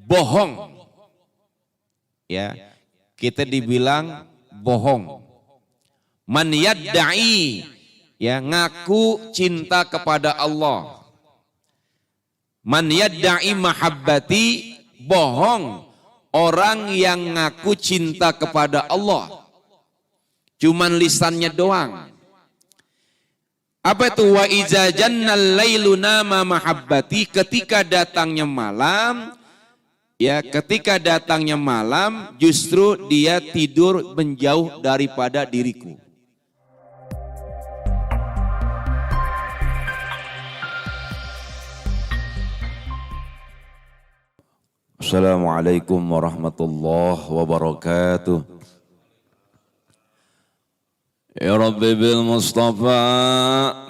bohong. Ya, kita dibilang bohong. Man yadda'i, ya, ngaku cinta kepada Allah. Man yadda'i mahabbati, bohong orang yang ngaku cinta kepada Allah. Cuman lisannya doang. Apa itu? Wa iza jannal lailu nama mahabbati, ketika datangnya malam, ya, ketika datangnya malam justru dia tidur menjauh daripada diriku. Assalamualaikum warahmatullahi wabarakatuh. Ya Rabbi bil Mustafa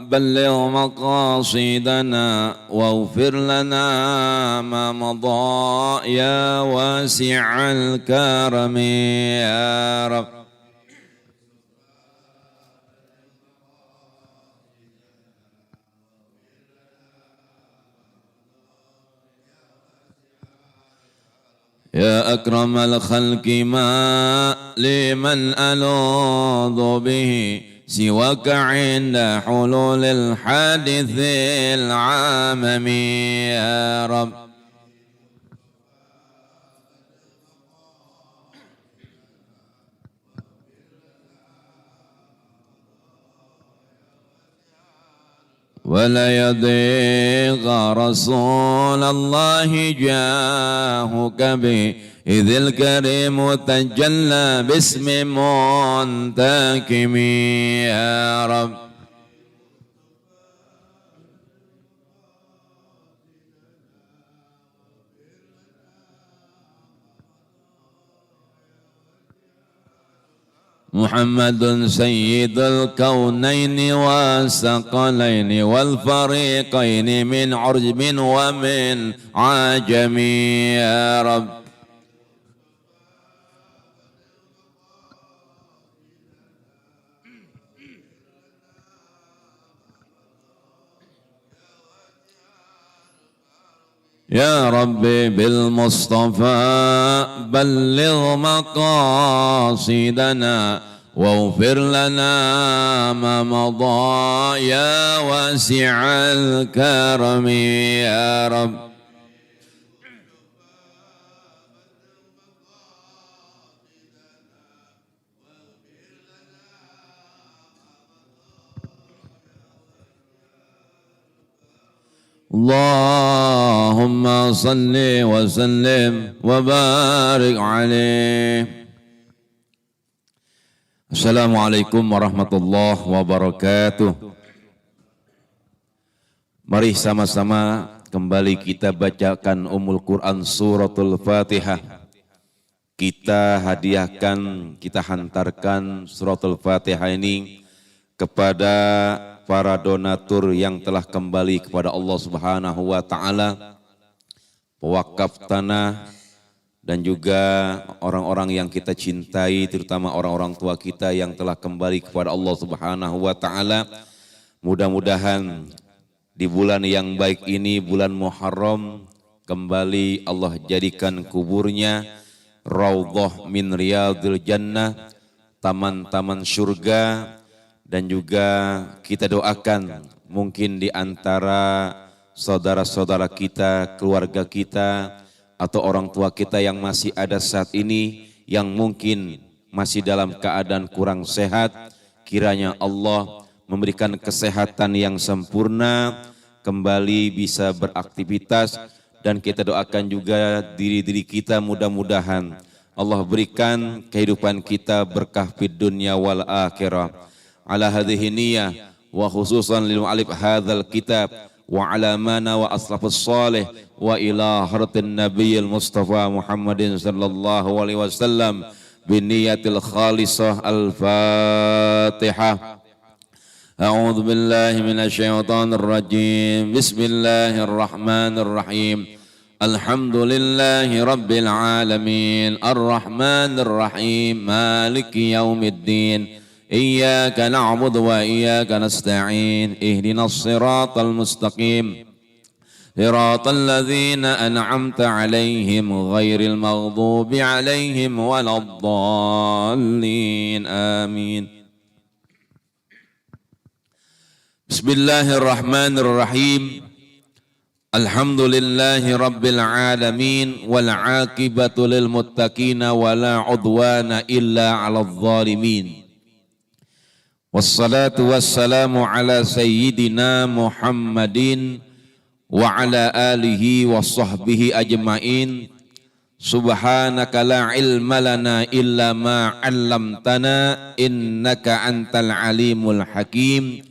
balligh maqasidana waghfir lana ma madha ya wasi'al karami ya Rabb. يا أكرم الخلق ما لمن ألوذ به سواك عند حلول الحادث العامم يا رب. ولا يضيق رسول الله جاهك به إذ الكريم تجلى باسم منتكم يا رب. محمد سيد الكونين والثقلين والفريقين من عرب ومن عجم يا رب. يا ربي بالمصطفى بلغ مقاصدنا واغفر لنا ما مضى يا واسع الكرم يا رب. اللهم صل وسلم وبارك عليه. Assalamualaikum warahmatullahi wabarakatuh. Mari sama-sama kembali kita bacakan Ummul Quran suratul Fatihah. Kita hadiahkan, kita hantarkan suratul Fatihah ini kepada para donatur yang telah kembali kepada Allah Subhanahu wa taala, pewakaf tanah, dan juga orang-orang yang kita cintai, terutama orang-orang tua kita yang telah kembali kepada Allah Subhanahu wa taala. Mudah-mudahan di bulan yang baik ini, bulan Muharram, kembali Allah jadikan kuburnya raudhah min riyadil jannah, taman-taman surga. Dan juga kita doakan mungkin di antara saudara-saudara kita, keluarga kita, atau orang tua kita yang masih ada saat ini, yang mungkin masih dalam keadaan kurang sehat, kiranya Allah memberikan kesehatan yang sempurna, kembali bisa beraktivitas, dan kita doakan juga diri-diri kita mudah-mudahan Allah berikan kehidupan kita berkah fid dunya wal akhirah. Ala hadhihi niyyah wa khususan lil mu'allif hadzal kitab wa ala mana wa aslafus salih wa ila haratin nabiyil mustafa Muhammadin sallallahu alaihi wasallam bin niyatil khalisah. Al-Fatihah. A'udzu billahi minasy syaithanir rajim. Bismillahirrahmanirrahim. Alhamdulillahi rabbil alamin. Ar-Rahmanir Rahim. Maliki yaumiddin. Iyyaka na'budu wa iyyaka nasta'in. Ihdinas siratal mustaqim. صراط الذين أنعمت عليهم غير المغضوب عليهم ولا الضالين آمين. بسم الله الرحمن الرحيم. الحمد لله رب العالمين والعاقبة للمتقين ولا عدوان إلا على الظالمين. والصلاة والسلام على سيدنا محمد wa ala alihi wa sahbihi ajma'in. Subhanaka la ilma lana illa ma 'allamtana innaka antal alimul hakim.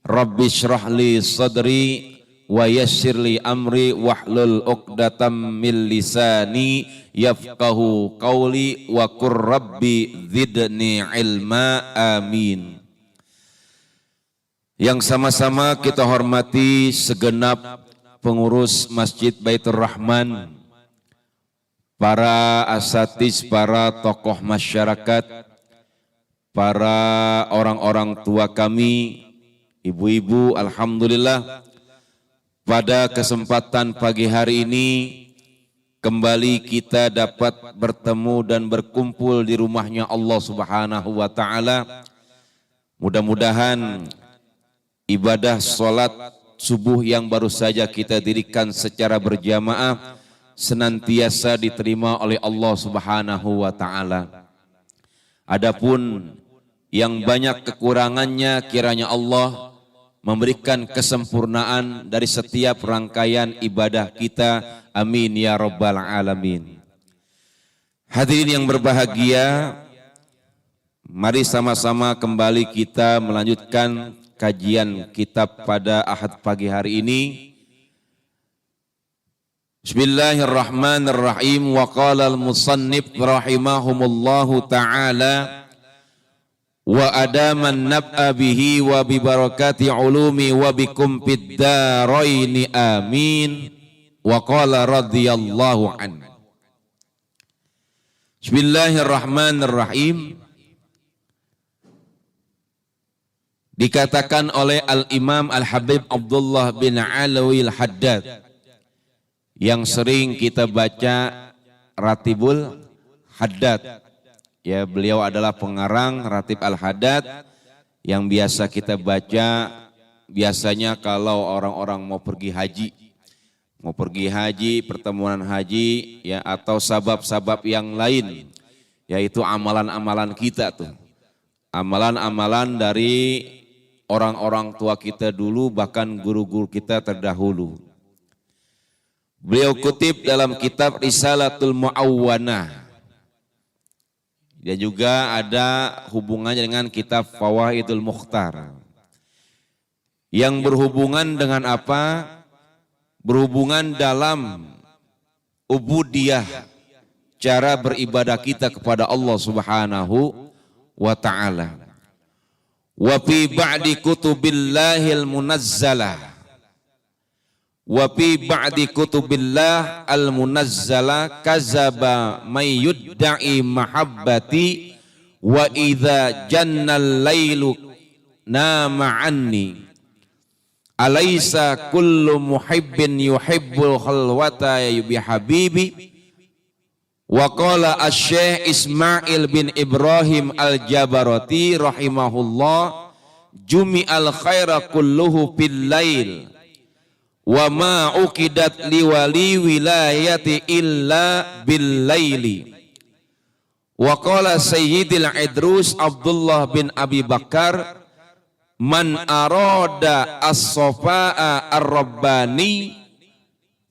Rabbi shrah li sadri wa yassir li amri wahlul 'uqdatam min lisani yafqahu qawli wa qur rabbi zidni ilma amin. Yang sama-sama kita hormati segenap pengurus Masjid Baitur Rahman, para asatiz, para tokoh masyarakat, para orang-orang tua kami, ibu-ibu, alhamdulillah pada kesempatan pagi hari ini kembali kita dapat bertemu dan berkumpul di rumahnya Allah Subhanahu wa taala. Mudah-mudahan ibadah salat subuh yang baru saja kita dirikan secara berjamaah senantiasa diterima oleh Allah Subhanahu wa taala. Adapun yang banyak kekurangannya kiranya Allah memberikan kesempurnaan dari setiap rangkaian ibadah kita. Amin ya rabbal alamin. Hadirin yang berbahagia, mari sama-sama kembali kita melanjutkan kajian kitab pada Ahad pagi hari ini. Bismillahirrahmanirrahim. Wa qala al-musannif rahimahumullahu ta'ala wa adaman nab'a bihi wa bi barakati ulumi wa bikum fid daraini amin. Wa qala radhiyallahu an. Bismillahirrahmanirrahim. Dikatakan oleh Al-Imam Al-Habib Abdullah bin Alawi Al-Haddad yang sering kita baca Ratibul Haddad. Ya, beliau adalah pengarang Ratib Al-Haddad yang biasa kita baca biasanya kalau orang-orang mau pergi haji, pertemuan haji ya, atau sabab-sabab yang lain, yaitu amalan-amalan kita tuh. Amalan-amalan dari orang-orang tua kita dulu, bahkan guru-guru kita terdahulu. Beliau kutip dalam kitab Risalatul Mu'awwanah. Dia juga ada hubungannya dengan kitab Fawaidul Mukhtar. Yang berhubungan dengan apa? Berhubungan dalam ubudiyah, cara beribadah kita kepada Allah Subhanahu wa ta'ala. Wa fi ba'di kutubillahil munazzalah, wa fi ba'di kutubillah al munazzala kazaba may yudda'i mahabbati wa idza jannal lailu nama anni alaysa kullu muhibbin yuhibbul khalwata bi habibi. Wa qala asy-Syaikh Ismail bin Ibrahim Al-Jabarati rahimahullah jumi'al khaira kulluhu fil lail wa ma uqidat liwali wilayati illa bil laili. Wa qala Sayyidil Idrus Abdullah bin Abi Bakar man arada as-safaa ar-rabbani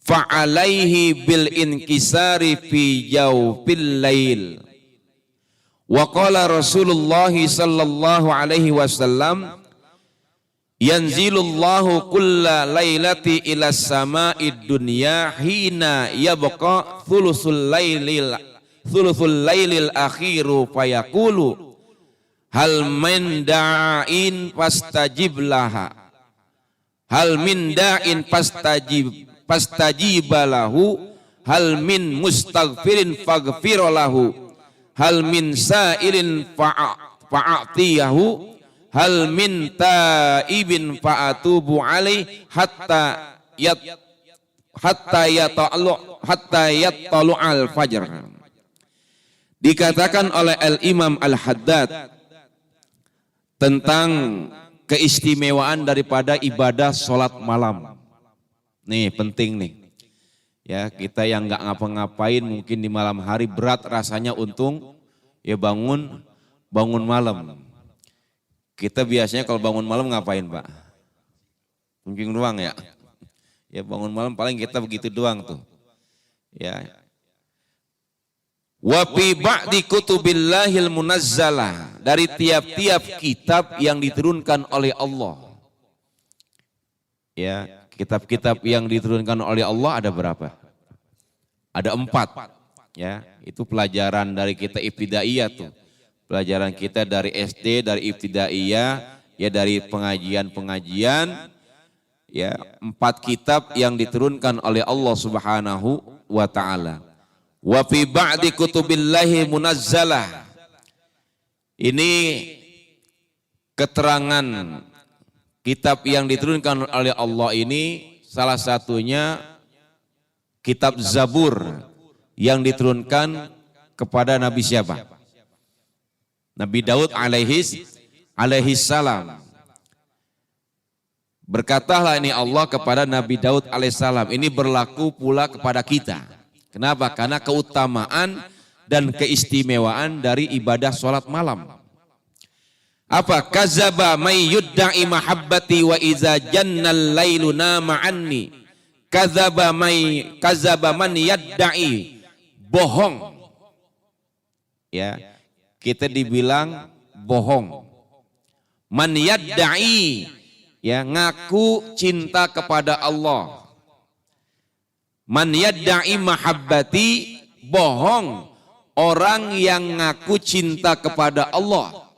fa'alaihi bil inkisari fi jawfil lail. Wa qala Rasulullah sallallahu alaihi wasallam yanzilullahu kulla lailati ila sama'id dunya hina yabqa thuluthul lailil akhiru fayaqulu hal min da'in fastajib laha, hal min da'in fastajibalahu, hal min mustaghfirin faghfirlahu, hal min sa'ilin fa'atiyahu, hal min taibin fa'atubu alaih hatta hatta yattalu'al fajr. Dikatakan oleh Al-Imam Al-Haddad tentang keistimewaan daripada ibadah sholat malam. Nih penting nih. Ya, kita yang nggak ngapa-ngapain mungkin di malam hari berat rasanya, untung ya bangun malam. Kita biasanya kalau bangun malam ngapain, Pak? Mungkin doang ya. Ya bangun malam paling kita begitu doang tuh. Ya. Wa fi ba'di kutubillahil munazzalah, dari tiap-tiap kitab yang diturunkan oleh Allah. Ya, kitab-kitab yang diturunkan oleh Allah ada berapa? Ada 4. Ya, itu pelajaran dari kita ibtidaiyah tuh. Pelajaran kita dari SD, dari ibtidaiyah, ya dari pengajian-pengajian, ya 4 kitab yang diturunkan oleh Allah Subhanahu wa taala. Wa fi ba'di kutubillahi munazzalah. Ini keterangan kitab yang diturunkan oleh Allah ini, salah satunya kitab Zabur yang diturunkan kepada Nabi siapa? Nabi Daud alaihi salam. Berkatalah ini Allah kepada Nabi Daud alaihissalam, ini berlaku pula kepada kita. Kenapa? Karena keutamaan dan keistimewaan dari ibadah sholat malam. Apa? Kazaba may yudda'i mahabbati wa iza jannal lailu nama anni. Kazaba man yadda'i. Bohong. Ya, kita dibilang bohong. Man yadda'i, ya, ngaku cinta kepada Allah. Man yadda'i mahabbati, bohong orang yang ngaku cinta kepada Allah.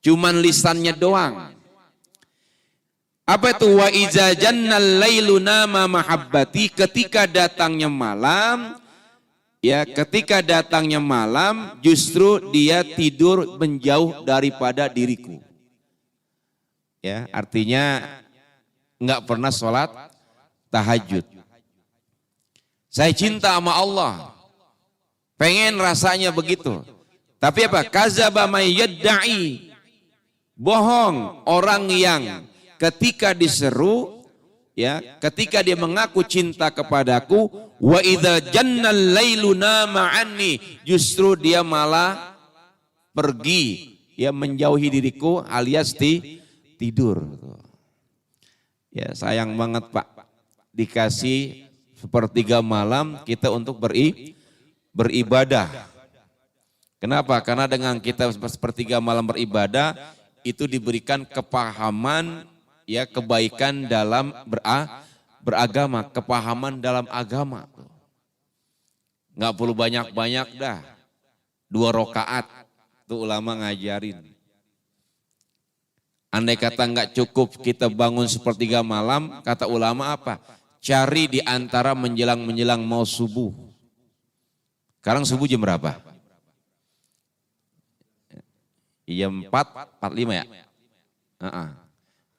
Cuman lisannya doang. Apa itu? Wa iza jannal lailu nama mahabbati, ketika datangnya malam, ya ketika datangnya malam justru dia tidur menjauh daripada diriku. Ya, artinya enggak pernah sholat tahajud. Saya cinta sama Allah, pengen rasanya begitu. Tapi apa? Kazaba may yadda'i, bohong orang yang ketika diseru, ya ketika dia mengaku cinta kepadaku, wa idza jannal lailu nama anni, justru dia malah pergi, ya menjauhi diriku, alias tidur. Ya sayang banget Pak, dikasih sepertiga malam kita untuk beribadah. Kenapa? Karena dengan kita sepertiga malam beribadah, itu diberikan kepahaman, ya kebaikan dalam beragama, kepahaman dalam agama. Nggak perlu banyak-banyak dah, 2 rakaat tuh ulama ngajarin. Andai kata nggak cukup kita bangun sepertiga malam, kata ulama apa? Cari di antara menjelang mau subuh. Sekarang subuh jam berapa? Jam 4:45 ya?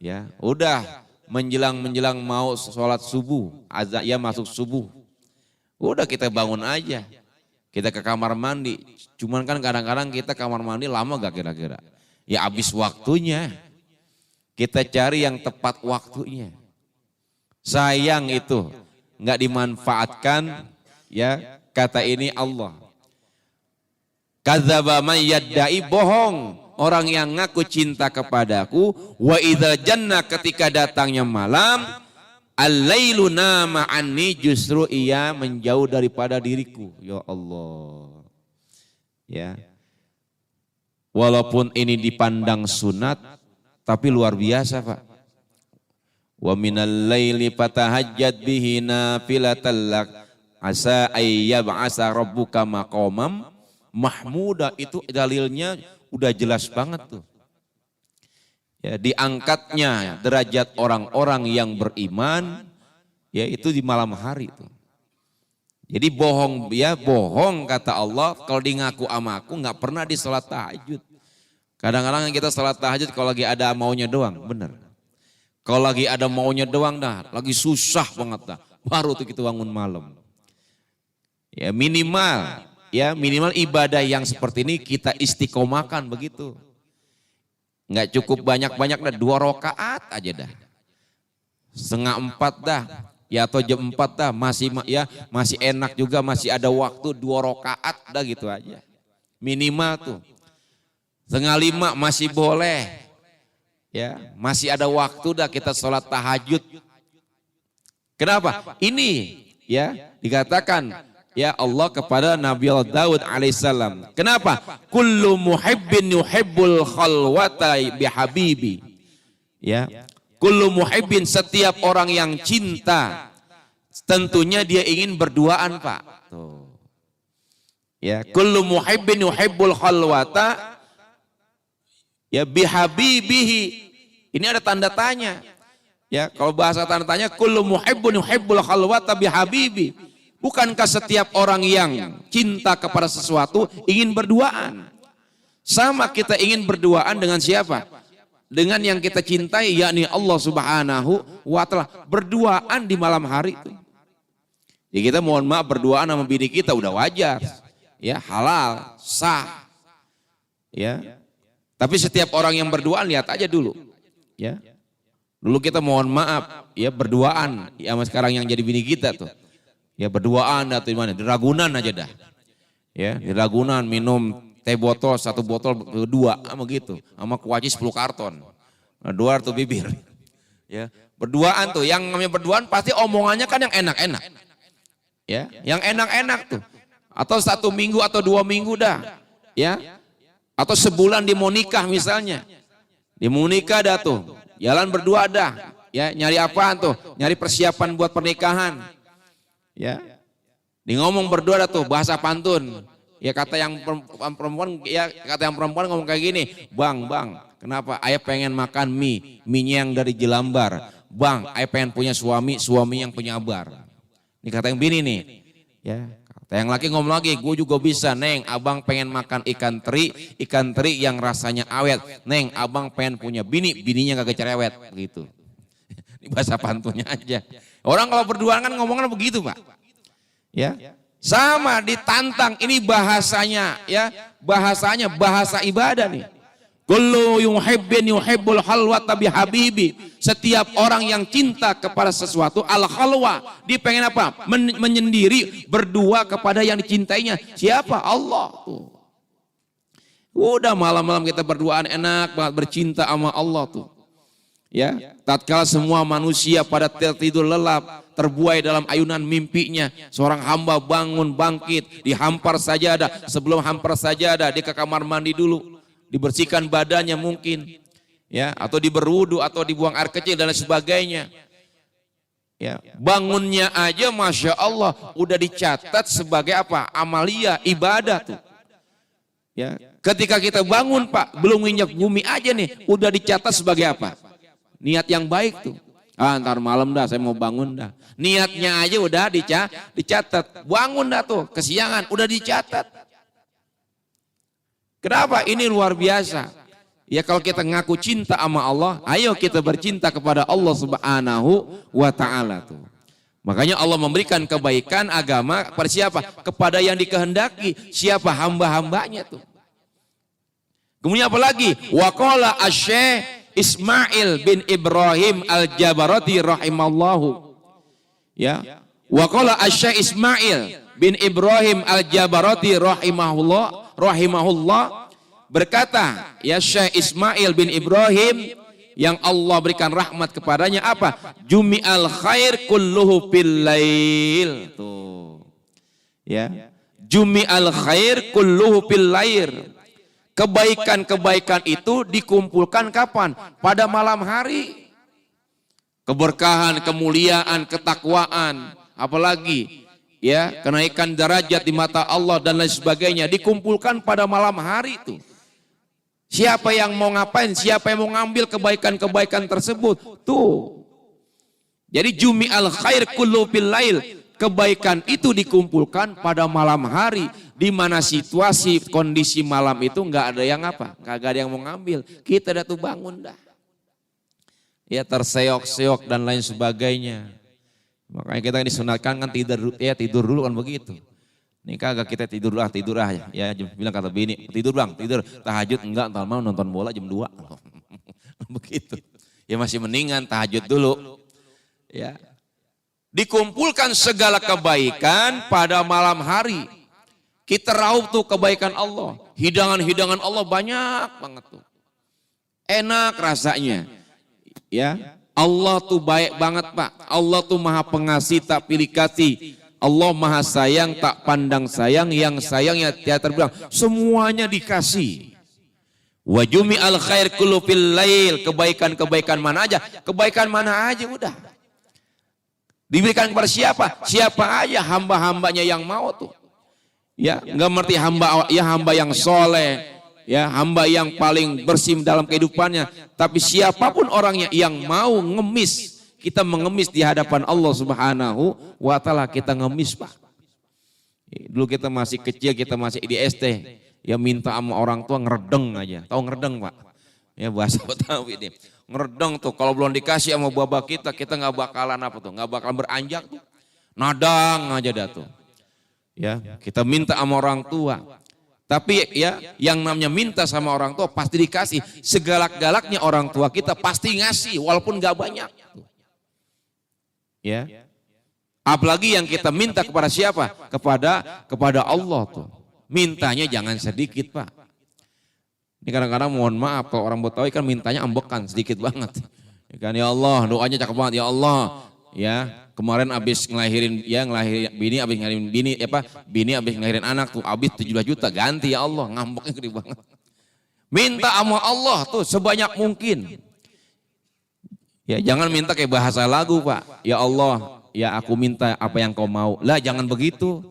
Ya, udah menjelang mau sholat subuh, azan ya masuk subuh. Udah kita bangun aja. Kita ke kamar mandi. Cuman kan kadang-kadang kita kamar mandi lama gak kira-kira? Ya habis waktunya. Kita cari yang tepat waktunya. Sayang itu nggak dimanfaatkan, ya kata ini Allah. Kadzaba may yadda'i, bohong orang yang ngaku cinta kepadaku, wa idza janna, ketika datangnya malam, al-lailu nama anni, justru ia menjauh daripada diriku. Ya Allah. Ya. Walaupun ini dipandang sunat, tapi luar biasa Pak. Wa minal laili fatahajjat bihi nafilatan lak asa ayyab'asa rabbuka maqamam mahmuda. Itu dalilnya udah jelas banget tuh. Ya, diangkatnya derajat orang-orang yang beriman, yaitu di malam hari tuh. Jadi bohong, ya bohong kata Allah kalau di ngaku sama aku nggak pernah di salat tahajud. Kadang-kadang kita salat tahajud kalau lagi ada maunya doang, bener. Kalau lagi ada maunya doang dah, lagi susah banget dah. baru tuh kita bangun malam. Ya minimal ibadah yang seperti ini kita istiqomahkan begitu. Nggak cukup banyak-banyak dah, 2 rakaat aja dah. Setengah 4 dah, ya atau jam 4 dah, masih enak juga, masih ada waktu 2 rakaat dah gitu aja. Minimal tuh. Setengah 5 masih boleh. Ya, masih ada waktu dah kita sholat tahajud. Kenapa? Ini ya dikatakan ya Allah kepada Nabi Allah Daud alaihissalam. Kenapa? Kullu muhibbin yuhibbul khalwata bihabibi. Ya. Kullu muhibbin, setiap orang yang cinta tentunya dia ingin berduaan, Pak. Tuh. Ya, kullu muhibbin yuhibbul khalwata ya bihabibihi. Ini ada tanda tanya. Ya, kalau bahasa tanda tanya kullu muhibbun yuhibbul khalwata bihabibi. Bukankah setiap orang yang cinta kepada sesuatu ingin berduaan? Sama kita ingin berduaan dengan siapa? Dengan yang kita cintai, yakni Allah Subhanahu wa Ta'ala. Berduaan di malam hari itu. Ya kita mohon maaf, berduaan sama bini kita udah wajar. Ya, halal, sah. Ya. Tapi setiap orang yang berduaan lihat aja dulu. Ya. Dulu kita mohon maaf, ya berduaan, ya sama sekarang yang jadi bini kita tuh. Ya berduaan atau di mana? Di Ragunan aja dah. Ya, di Ragunan minum teh botol 1 botol 2 sama gitu, sama kuaci 10 karton. Nah, 2 tuh bibir. Ya, berduaan tuh, yang namanya berduaan pasti omongannya kan yang enak-enak. Ya, yang enak-enak tuh. Atau 1 minggu atau 2 minggu dah. Ya. Atau sebulan di mau nikah misalnya. Di mau nikah dah tuh. Jalan berdua dah, ya nyari apaan tuh? Nyari persiapan buat pernikahan, ya. Di ngomong berdua dah tuh bahasa pantun, ya kata yang perempuan ngomong kayak gini, bang, kenapa? Ayah pengen makan mie-nya yang dari Jelambar, bang, ayah pengen punya suami yang penyabar. Ini kata yang bini nih, ya. Kata yang laki ngomong lagi, gue juga bisa, Neng, abang pengen makan ikan teri yang rasanya awet. Neng, abang pengen punya bininya gak cerewet, begitu. Ini bahasa pantunnya aja. Orang kalau berduaan kan ngomongnya begitu, Pak. Ya, sama ditantang, ini bahasanya, ya, bahasa ibadah nih. Kullu yuhibbin yuhibbul halwata bihabibi. Setiap orang yang cinta kepada sesuatu al-khalwa, dia pengen apa? Menyendiri, berdua kepada yang dicintainya. Siapa? Allah tuh. Udah malam-malam kita berduaan enak banget, bercinta sama Allah tuh. Ya, tatkala semua manusia pada tertidur lelap, terbuai dalam ayunan mimpinya, seorang hamba bangun bangkit, dihampar sajadah, sebelum hampar sajadah dia ke kamar mandi dulu. Dibersihkan badannya mungkin, ya, atau diberwudu atau dibuang air kecil dan lain sebagainya. Ya, bangunnya aja masya Allah udah dicatat sebagai apa? Amalia ibadah tuh. Ya, ketika kita bangun Pak, belum nginjak bumi aja nih, udah dicatat sebagai apa? Niat yang baik tuh. Ah, ntar malam dah saya mau bangun dah. Niatnya aja udah dicatat. Bangun dah tuh, kesiangan udah dicatat. Kenapa? Ini luar biasa. Ya kalau kita ngaku cinta sama Allah, ayo kita bercinta kepada Allah Subhanahu wa Ta'ala tuh. Makanya Allah memberikan kebaikan agama kepada siapa? Kepada yang dikehendaki. Siapa? Hamba-hambanya tuh. Kemudian apa lagi? Wa qala asy-Syaikh Ismail bin Ibrahim al-Jabarati rahimallahu. Ya. Wa qala asy-Syaikh Ismail bin Ibrahim al-Jabarati rahimahullah berkata, ya Syekh Ismail bin Ibrahim yang Allah berikan rahmat kepadanya apa? Jumi'al khair kulluhu fil lail. Tuh. Ya. Jumi'al khair kulluhu fil lail. Kebaikan-kebaikan itu dikumpulkan kapan? Pada malam hari. Keberkahan, kemuliaan, ketakwaan, apalagi ya kenaikan derajat di mata Allah dan lain sebagainya dikumpulkan pada malam hari itu. Siapa yang mau ngapain? Siapa yang mau ngambil kebaikan-kebaikan tersebut? Tuh. Jadi jumi'al khair kullu fil lail. Kebaikan itu dikumpulkan pada malam hari, di mana situasi kondisi malam itu nggak ada yang apa, nggak ada yang mau ngambil. Kita dah tuh bangun dah, ya terseok-seok dan lain sebagainya. Makanya kita disunatkan kan tidur dulu kan begitu. Ini kagak kita tidur ya bilang kata bini, tidur bang, tidur. Tahajud enggak, entar mau nonton bola jam 2. Begitu. Ya masih mendingan tahajud dulu. Ya. Dikumpulkan segala kebaikan pada malam hari. Kita raup tuh kebaikan Allah. Hidangan-hidangan Allah banyak banget tuh. Enak rasanya. Ya. Allah tuh baik banget Pak. Allah tuh maha pengasih tak pilih kasih. Allah maha sayang tak pandang sayang, yang sayangnya tiada terbilang. Semuanya dikasih. Wa jumi'al khair kullu fil lail, kebaikan-kebaikan mana aja? Kebaikan mana aja udah. Diberikan kepada siapa? Siapa aja hamba-hambanya yang mau tuh. Ya, enggak ngerti hamba yang soleh, ya, hamba yang paling bersih dalam kehidupannya, tapi siapapun orangnya yang mau ngemis, kita mengemis di hadapan Allah Subhanahu wa Ta'ala, kita ngemis Pak. Dulu kita masih kecil, kita masih di SD, ya minta sama orang tua ngeredeng aja. Tahu ngeredeng Pak? Ya bahasa Betawi ini. Ngeredeng tuh, kalau belum dikasih sama bapak kita nggak bakalan apa tuh, nggak bakalan beranjak tuh. Nadang aja dah tuh. Ya, kita minta sama orang tua. Tapi ya yang namanya minta sama orang tua pasti dikasih. Segalak-galaknya orang tua kita pasti ngasih walaupun nggak banyak. Ya, apalagi yang kita minta kepada siapa? Kepada Allah tuh. Mintanya jangan sedikit Pak. Ini kadang-kadang mohon maaf kalau orang Betawi kan mintanya ambekan sedikit banget. Ya kan, ya Allah, doanya cakep banget, ya Allah. Ya, kemarin abis ngelahirin bini abis ngelahirin anak tuh abis 17 juta ganti ya Allah, ngambeknya gede banget. Minta sama Allah tuh sebanyak mungkin. Ya jangan minta kayak bahasa lagu Pak. Ya Allah, ya aku minta apa yang kau mau. Lah jangan begitu.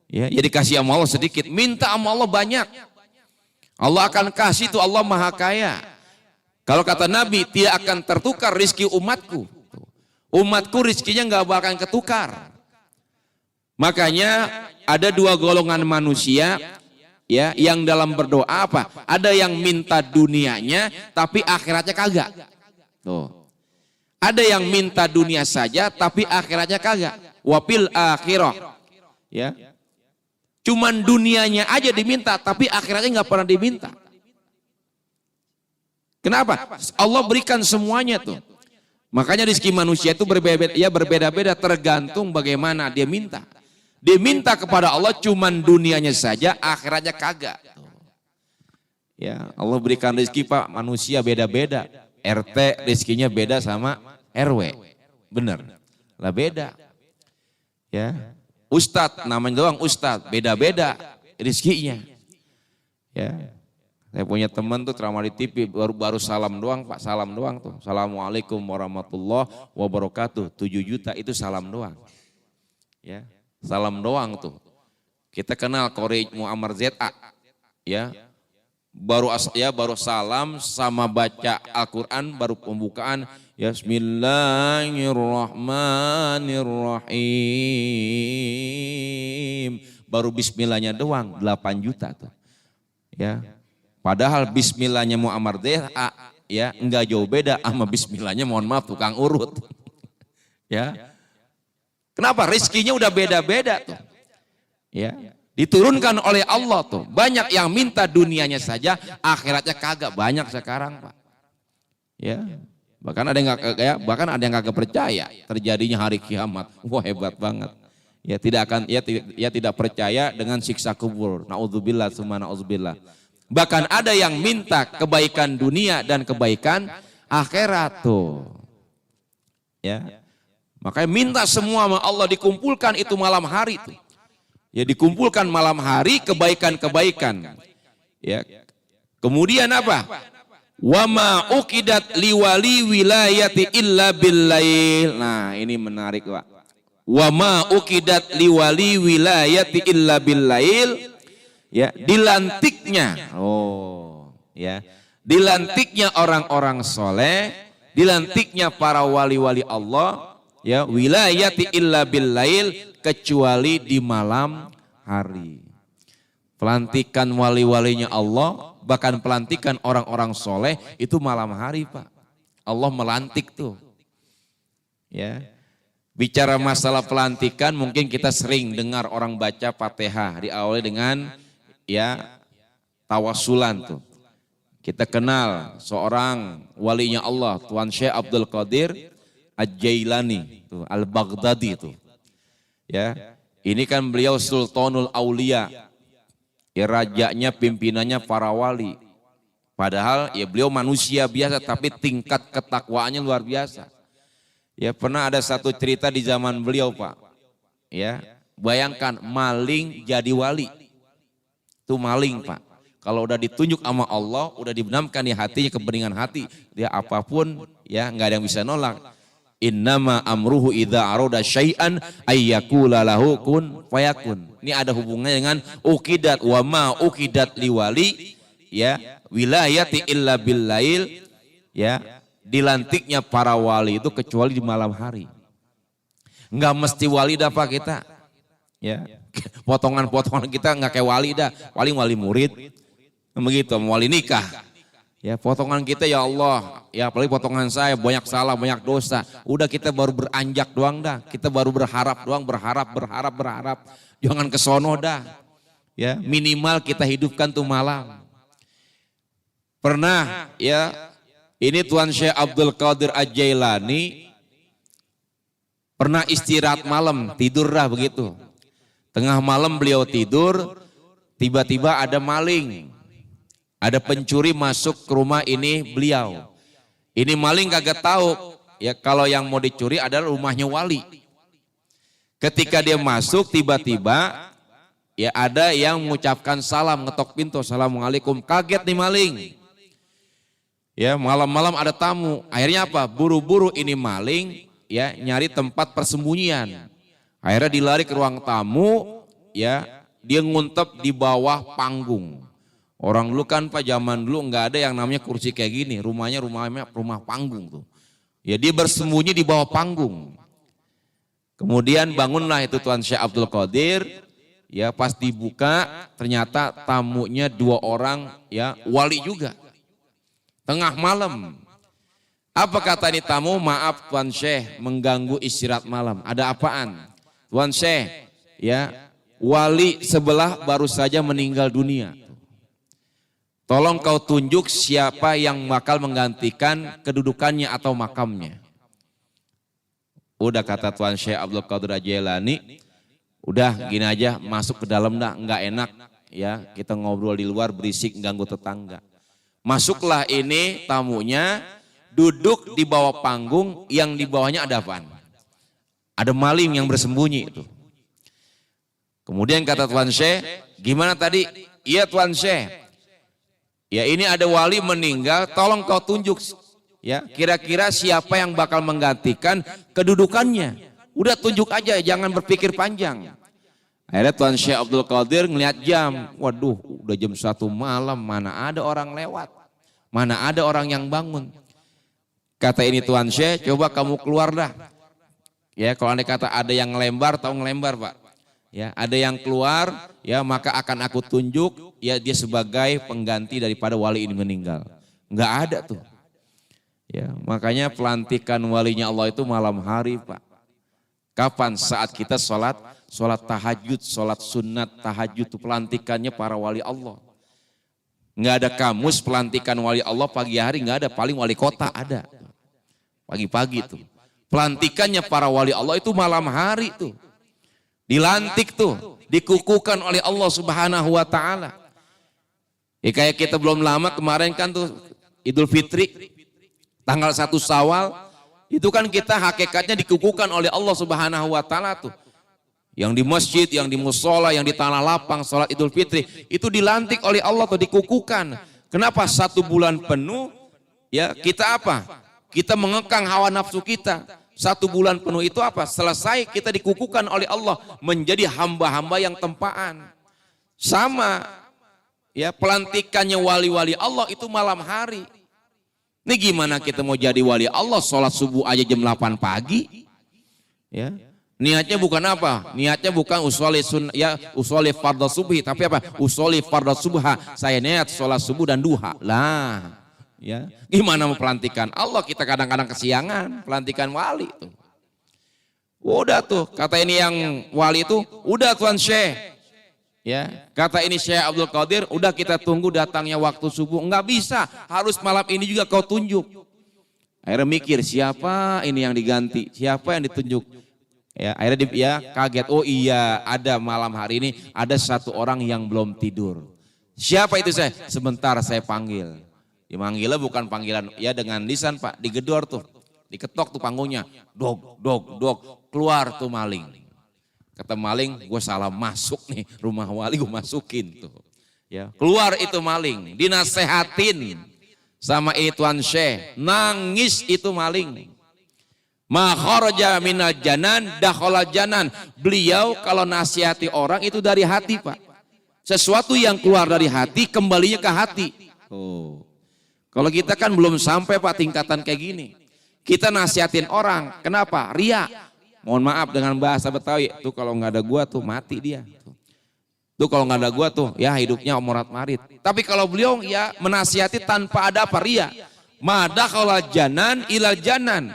Ya dikasih sama Allah sedikit, minta sama Allah banyak. Allah akan kasih tuh, Allah maha kaya. Kalau kata Nabi, tidak akan tertukar rizki umatku. Umatku rizkinya nggak bakal ketukar. Makanya ada dua golongan manusia ya yang dalam berdoa apa? Ada yang minta dunianya tapi akhiratnya kagak. Tuh. Ada yang minta dunia saja tapi akhiratnya kagak. Wafil akhirah. Ya. Cuman dunianya aja diminta tapi akhiratnya nggak pernah diminta. Kenapa? Allah berikan semuanya tuh. Makanya rezeki manusia itu berbeda-beda tergantung bagaimana dia minta. Dia minta kepada Allah cuman dunianya saja, akhiratnya kagak. Ya, Allah berikan rezeki Pak, manusia beda-beda. RT rezekinya beda sama RW. Bener. Lah beda. Ya. Ustadz, namanya doang Ustadz, beda-beda rezekinya. Ya. Saya punya teman tuh ceramah di TV baru salam doang Pak, salam doang tuh. Assalamualaikum warahmatullahi wabarakatuh. 7 juta itu salam doang. Ya, salam doang tuh. Kita kenal Korej Muammar ZA. Ya. Baru salam sama baca Al-Qur'an, baru pembukaan ya Bismillahirrahmanirrahim. Baru bismillahnya doang 8 juta tuh. Ya. Padahal bismillahnya Muammar ZA ya enggak jauh beda sama bismillahnya mohon maaf tukang urut. Ya. Kenapa? Rizkinya udah beda-beda tuh. Ya. Diturunkan oleh Allah tuh. Banyak yang minta dunianya saja, akhiratnya kagak, banyak sekarang Pak. Ya. Bahkan ada yang kagak percaya terjadinya hari kiamat. Wah hebat banget. Ya tidak percaya dengan siksa kubur. Nauzubillah tsumma nauzubillah. Bahkan ada yang minta kebaikan dunia dan kebaikan akhirat tuh. Ya. Makanya minta semua sama Allah, dikumpulkan itu malam hari tuh. Ya dikumpulkan malam hari kebaikan-kebaikan. Ya. Kemudian apa? Wa ma uqidat liwali wilayati illa billail. Nah, ini menarik, Pak. Wa ma uqidat liwali wilayati illa billail. Ya, dilantiknya. Oh, ya. Dilantiknya orang-orang soleh, dilantiknya para wali-wali Allah, ya, wilayati illa billail, kecuali di malam hari. Pelantikan wali-walinya Allah, bahkan pelantikan orang-orang soleh itu malam hari Pak. Allah melantik tuh. Ya. Bicara masalah pelantikan, mungkin kita sering dengar orang baca Fatihah diawali dengan ya tawasulan tuh. Kita kenal seorang walinya Allah, Tuan Syekh Abdul Qadir Al-Jailani, Al-Baghdadi itu. Ya, ini kan beliau Sultanul Aulia, ya rajanya, pimpinannya para wali. Padahal ya beliau manusia biasa, tapi tingkat ketakwaannya luar biasa. Ya pernah ada satu cerita di zaman beliau Pak. Ya, bayangkan maling jadi wali. Itu maling Pak. Kalau udah ditunjuk sama Allah, udah dibenamkan di hatinya kebeningan hati, dia apapun ya nggak ada yang bisa nolak. Innama amruhu idza arada syai'an ayyakula lahu kun fayakun. Ini ada hubungannya dengan uqidat wa ma uqidat liwali ya wilayati illa billail ya. Dilantiknya para wali itu kecuali di malam hari. Enggak mesti wali dah Pak kita. Ya. Potongan-potongan kita enggak kayak wali dah. Wali murid. Begitu, wali nikah. Ya, potongan kita ya Allah, ya apalagi potongan saya banyak salah, banyak dosa. Udah kita baru beranjak doang dah. Kita baru berharap doang, berharap. Jangan kesono dah. Ya, minimal kita hidupkan tuh malam. Pernah ya ini Tuan Syekh Abdul Qadir Al-Jailani pernah istirahat malam, tidur dah begitu. Tengah malam beliau tidur, tiba-tiba ada maling. Ada pencuri masuk ke rumah ini beliau. Ini maling kagak tahu ya kalau yang mau dicuri adalah rumahnya wali. Ketika dia masuk tiba-tiba ya ada yang mengucapkan salam, ngetok pintu, assalamualaikum. Kaget nih maling. Ya malam-malam ada tamu, akhirnya apa? Buru-buru ini maling ya nyari tempat persembunyian. Akhirnya dilari ke ruang tamu ya dia nguntep di bawah panggung. Orang dulu kan Pak zaman dulu nggak ada yang namanya kursi kayak gini, rumah panggung tuh. Ya dia bersembunyi di bawah panggung. Kemudian bangunlah itu Tuan Syekh Abdul Qadir, ya pas dibuka ternyata tamunya 2 orang ya wali juga. Tengah malam. Apa kata ini tamu? Maaf Tuan Syekh mengganggu istirahat malam. Ada apaan? Tuan Syekh, ya wali sebelah baru saja meninggal dunia. Tolong kau tunjuk siapa yang bakal menggantikan kedudukannya atau makamnya. Udah kata Tuan Syekh Abdul Qadir Al-Jailani, udah gini aja masuk ke dalam dah, nggak enak ya kita ngobrol di luar berisik ganggu tetangga. Masuklah ini tamunya, duduk di bawah panggung, yang di bawahnya ada apaan? Ada maling yang bersembunyi itu. Kemudian kata Tuan Syekh, gimana tadi? Iya Tuan Syekh, ya ini ada wali meninggal, tolong kau tunjuk ya kira-kira siapa yang bakal menggantikan kedudukannya. Udah tunjuk aja, jangan berpikir panjang. Akhirnya Tuan Syekh Abdul Qadir ngeliat jam, waduh udah jam 1 malam, mana ada orang lewat, mana ada orang yang bangun. Kata ini Tuan Syekh, coba kamu keluar dah. Ya kalau anda kata ada yang ngelembar, tahu ngelembar Pak. Ya ada yang keluar, ya maka akan aku tunjuk, ya dia sebagai pengganti daripada wali ini meninggal. Enggak ada tuh. Ya makanya pelantikan walinya Allah itu malam hari Pak. Kapan? Saat kita sholat tahajud, sholat sunat tahajud itu pelantikannya para wali Allah. Nggak ada kamus pelantikan wali Allah pagi hari, nggak ada, paling wali kota ada. Pagi-pagi tuh. Pelantikannya para wali Allah itu malam hari tuh. Dilantik tuh, dikukuhkan oleh Allah Subhanahu wa taala. Ya kayak kita belum lama kemarin kan tuh Idul Fitri tanggal 1 Syawal. Itu kan kita hakikatnya dikukuhkan oleh Allah Subhanahu wa taala tuh. Yang di masjid, yang di musola, yang di tanah lapang salat Idul Fitri itu dilantik oleh Allah tuh, dikukuhkan. Kenapa 1 bulan penuh ya kita apa? Kita mengekang hawa nafsu kita. 1 bulan penuh itu apa? Selesai kita dikukuhkan oleh Allah menjadi hamba-hamba yang tempaan. Sama ya pelantikannya wali-wali Allah itu malam hari. Ini gimana kita mau jadi wali Allah, sholat subuh aja jam 8 pagi? Ya, niatnya bukan apa? Niatnya bukan usoli fardhu subhi, tapi apa? Usoli fardhu subha. Saya niat sholat subuh dan duha. Lah, ya, gimana mau pelantikan Allah? Kita kadang-kadang kesiangan pelantikan wali itu. Udah tuh, kata ini yang wali itu, udah Tuan Syekh. Ya, kata ini Syekh Abdul Qadir, udah kita tunggu datangnya waktu subuh. Enggak bisa, harus malam ini juga kau tunjuk. Akhirnya mikir, siapa ini yang diganti? Siapa yang ditunjuk? Ya, akhirnya dia kaget. Oh iya, ada malam hari ini ada satu orang yang belum tidur. Siapa itu saya? Sebentar saya panggil. Dimanggilnya bukan panggilan ya dengan lisan Pak, digedor tuh. Diketok tuh panggungnya. Dog, dog, dog. Keluar tuh maling. Kata maling, gue salah masuk nih rumah wali, gue masukin tuh. Ya, keluar itu maling, dinasehatin sama Tuan Syekh, nangis itu maling. Ma kharaja minal janan dakhala janan. Beliau kalau nasihati orang itu dari hati, Pak. Sesuatu yang keluar dari hati kembalinya ke hati. Oh. Kalau kita kan belum sampai Pak tingkatan kayak gini. Kita nasihatin orang, kenapa? Ria. Mohon maaf dengan bahasa Betawi, tuh kalau nggak ada gua tuh mati dia. Tuh kalau nggak ada gua tuh ya hidupnya morat marit. Tapi kalau beliau ya menasihati tanpa ada apa ria. Madakhala janan ilal janan.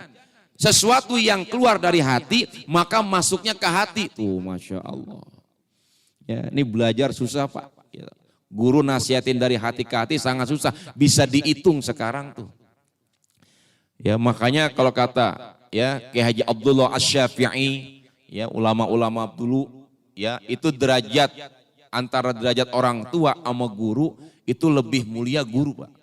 Sesuatu yang keluar dari hati maka masuknya ke hati. Tuh Masya Allah. Ya, ini belajar susah Pak. Ya, guru nasihatin dari hati ke hati sangat susah. Bisa dihitung sekarang tuh. Ya makanya kalau kata ya Kiai Haji Abdullah Asy-Syafi'i, ya ulama-ulama dulu, ya itu derajat antara derajat orang tua sama guru itu lebih mulia guru Pak.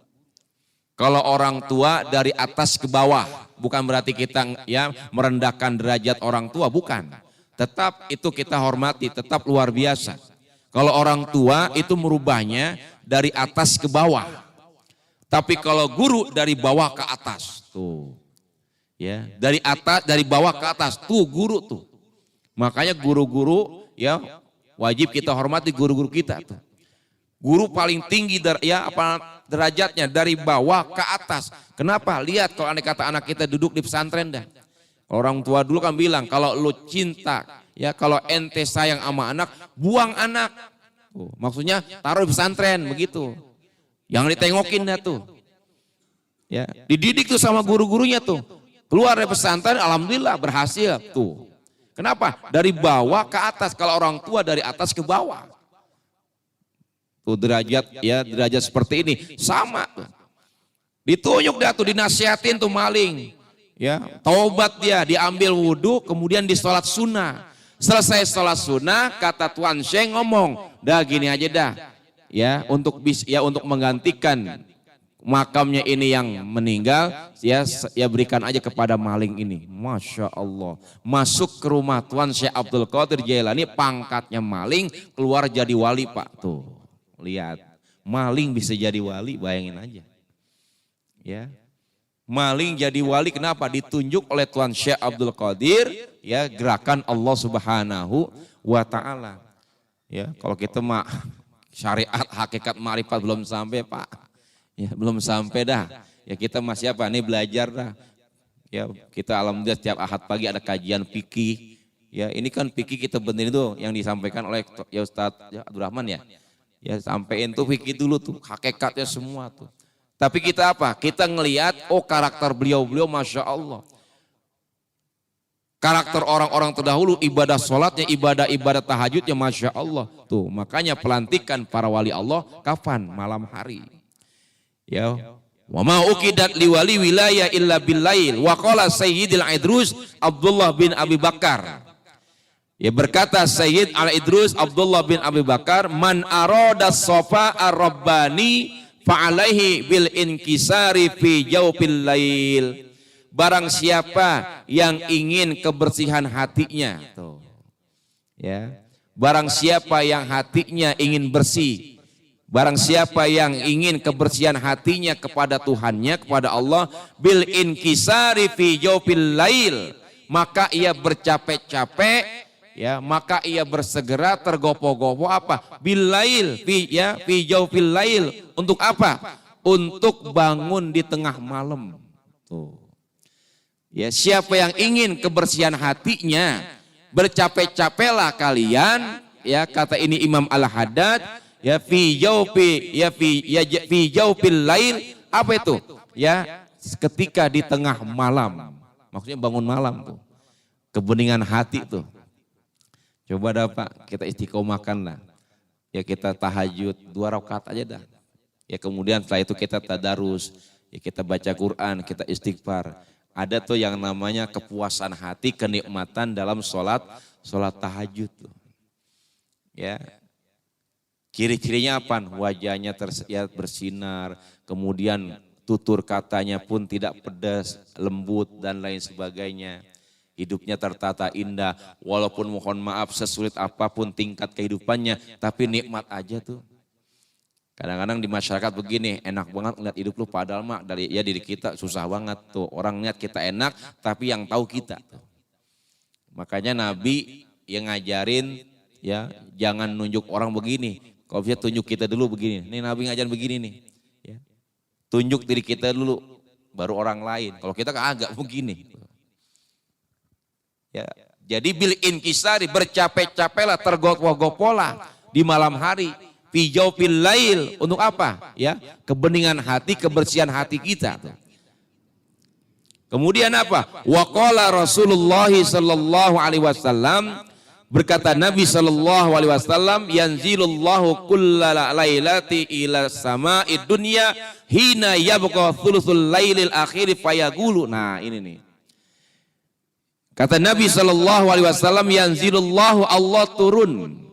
Kalau orang tua dari atas ke bawah, bukan berarti kita ya merendahkan derajat orang tua, bukan. Tetap itu kita hormati, tetap luar biasa. Kalau orang tua itu merubahnya dari atas ke bawah. Tapi kalau guru dari bawah ke atas, tuh. Ya, dari atas, dari bawah ke atas, tuh guru tuh. Makanya guru-guru ya wajib kita hormati guru-guru kita tuh. Guru paling tinggi ya apa derajatnya dari bawah ke atas. Kenapa? Lihat kalau andai kata anak kita duduk di pesantren dah. Orang tua dulu kan bilang kalau lu cinta, ya kalau ente sayang sama anak, buang anak. Tuh, maksudnya taruh di pesantren begitu. Yang ditengokin dah tuh. Ya, dididik tuh sama guru-gurunya tuh. Keluar dari pesantren, alhamdulillah berhasil tuh. Kenapa? Dari bawah ke atas. Kalau orang tua dari atas ke bawah. Tuh derajat ya derajat seperti ini sama tuh. Ditunjuk dah tuh dinasihatin tuh maling. Ya, taubat dia, diambil wudhu, kemudian di sholat sunnah. Selesai sholat sunnah, kata Tuan Syekh ngomong, dah gini aja dah. Ya, untuk menggantikan makamnya ini yang meninggal, ya berikan aja kepada maling ini. Masya Allah. Masuk ke rumah Tuan Syekh Abdul Qadir Jailani, pangkatnya maling, keluar jadi wali Pak. Tuh, lihat. Maling bisa jadi wali, bayangin aja. Ya. Maling jadi wali kenapa? Ditunjuk oleh Tuan Syekh Abdul Qadir, ya gerakan Allah Subhanahu wa Ta'ala. Ya, kalau kita mah syariat hakikat ma'rifat belum sampai Pak. Ya, belum sampai dah. Ya kita masih apa? Nih belajar dah. Ya kita alhamdulillah setiap Ahad pagi ada kajian fikih. Ya ini kan fikih kita benerin tuh yang disampaikan oleh ya Ustadz ya, Abdurrahman ya. Ya sampein tuh fikih dulu tuh hakikatnya semua tuh. Tapi kita apa? Kita ngelihat oh karakter beliau-beliau Masya Allah. Karakter orang-orang terdahulu ibadah sholatnya, ibadah tahajudnya Masya Allah. Tuh makanya pelantikan para wali Allah kapan? Malam hari. Ya, wa ma uqidat liwali wilayah illa billail wa qala Sayyidil Idrus Abdullah bin Abi Bakar. Ya berkata Sayyid Al-Idrus Abdullah bin Abi Bakar, man arada safa ar-rabbani fa alaihi bil inkisari fi jawfil lail. Barang siapa yang ingin kebersihan hatinya, tuh. Ya. Barang siapa yang hatinya ingin bersih, barang siapa yang ingin kebersihan hatinya kepada Tuhannya, kepada Allah, bil inkisari fi jawfil lail, maka ia bercapek-capek, ya, maka ia bersegera tergopoh-gopoh apa? Bil lail, fi jawfil lail, untuk apa? Untuk bangun di tengah malam. Tuh. Ya, siapa yang ingin kebersihan hatinya, bercapek-capeklah kalian, ya kata ini Imam Al-Haddad. Ya fi jawfil lail, apa itu? Ya ketika di tengah malam, maksudnya bangun malam tuh. kebeningan hati tuh. Coba dah Pak, kita istiqomahkan lah. Ya kita tahajud 2 rakaat aja dah. Ya kemudian setelah itu kita tadarus, ya kita baca Quran, kita istighfar. Ada tuh yang namanya kepuasan hati, kenikmatan dalam sholat tahajud tuh. Ya, ciri-cirinya apa? Wajahnya bersinar, kemudian tutur katanya pun tidak pedas, lembut dan lain sebagainya. Hidupnya tertata indah, walaupun mohon maaf sesulit apapun tingkat kehidupannya, tapi nikmat aja tuh. Kadang-kadang di masyarakat begini, enak banget ngeliat hidup lu, padahal mah dari ya diri kita susah banget tuh. Orang lihat kita enak, tapi yang tahu kita tuh. Makanya Nabi yang ngajarin ya jangan nunjuk orang begini. Kalau bisa tunjuk kita dulu begini. Nih Nabi ngajarin begini nih. Ya. Tunjuk diri kita dulu, baru orang lain. Kalau kita agak begini. Ya, jadi bil inkisari bercapek-capeklah, tergopoh-gopohlah di malam hari. Fijau fil lail, untuk apa? Ya, kebeningan hati, kebersihan hati kita. Kemudian apa? Waqala Rasulullah sallallahu alaihi wasallam, berkata Nabi sallallahu alaihi wasallam, yanzilullahu kullal lailati ila sama'id dunya hina yabqa thuluthul lailil akhir fayaqulu. Nah, ini nih. Kata Nabi sallallahu alaihi wasallam, yanzilullahu, Allah turun.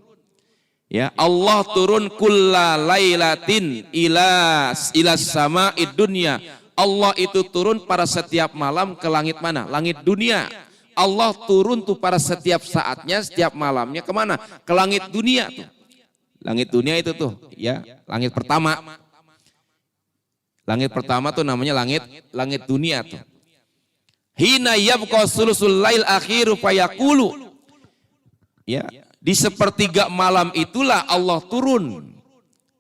Ya, Allah turun kulla lailatin ila sama'id dunya. Allah itu turun pada setiap malam ke langit mana? Langit dunia. Allah turun tuh pada setiap saatnya, setiap malamnya kemana? Ke langit dunia tuh. Langit dunia itu tuh, ya, langit pertama. Langit pertama tuh namanya langit dunia tuh. Hina yabqa sulusul lail akhiru fayaqulu. Ya, di sepertiga malam itulah Allah turun.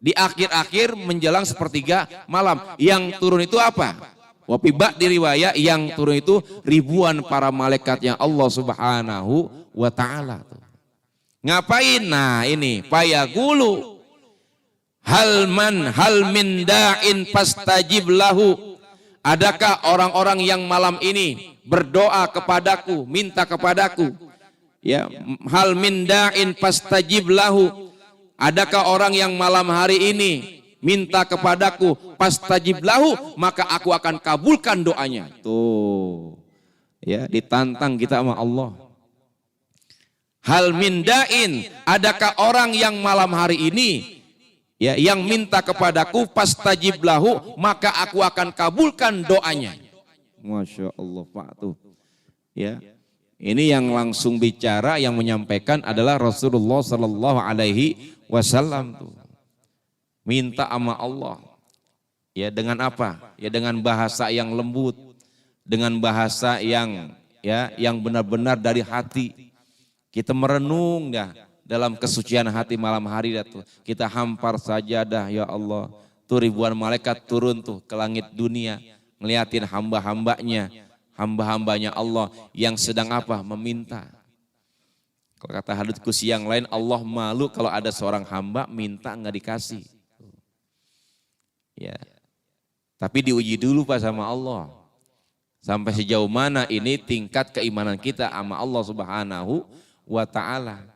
Di akhir-akhir menjelang sepertiga malam. Yang turun itu apa? Wafibak di riwayat yang turun itu ribuan para malaikatnya Allah Subhanahu wa ta'ala. Ngapain? Nah ini fayaqulu hal min da'in fastajib lahu. Adakah orang-orang yang malam ini berdoa kepadaku, minta kepadaku? Ya, hal min da'in fastajib lahu. Adakah orang yang malam hari ini minta kepadaku, fastajib lahu, maka aku akan kabulkan doanya. Tuh. Ya, ditantang kita sama Allah. Hal min da'in, adakah orang yang malam hari ini ya yang minta kepadaku, fastajib lahu, maka aku akan kabulkan doanya. Masya Allah Pak tuh. Ya, ini yang langsung bicara, yang menyampaikan adalah Rasulullah Sallallahu Alaihi Wasallam tuh. Minta sama Allah. Ya dengan apa? Ya dengan bahasa yang lembut, dengan bahasa yang ya yang benar-benar dari hati. Kita merenung dah dalam kesucian hati malam hari tuh. Kita hampar sajadah, ya Allah. Tuh ribuan malaikat turun tuh ke langit dunia, ngeliatin hamba-hambanya Allah yang sedang apa? Meminta. Kalau kata hadits qudsi yang lain, Allah malu kalau ada seorang hamba minta nggak dikasih. Ya. Tapi diuji dulu Pak sama Allah. Sampai sejauh mana ini tingkat keimanan kita sama Allah Subhanahu wa ta'ala.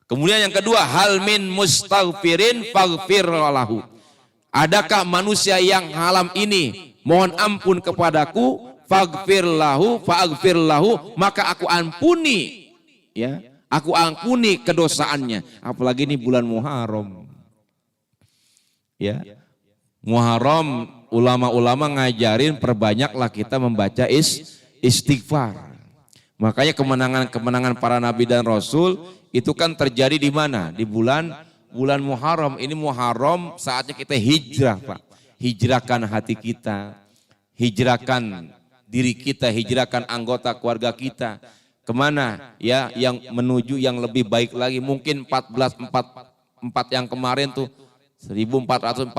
Kemudian yang kedua, hal min mustaghfirin faghfir lahu. Adakah manusia yang malam ini mohon ampun kepadaku, faghfir lahu, maka aku ampuni, ya, aku ampuni kedosaannya. Apalagi ini bulan Muharram. Ya. Muharram, ulama-ulama ngajarin perbanyaklah kita membaca istighfar. Makanya kemenangan-kemenangan para nabi dan rasul itu kan terjadi di mana? Di bulan Muharram. Ini Muharram saatnya kita hijrah, Pak. Hijrahkan hati kita, hijrahkan diri kita, hijrahkan anggota keluarga kita. Kemana? Ya, yang menuju yang lebih baik lagi. Mungkin 1444 yang kemarin tuh 1444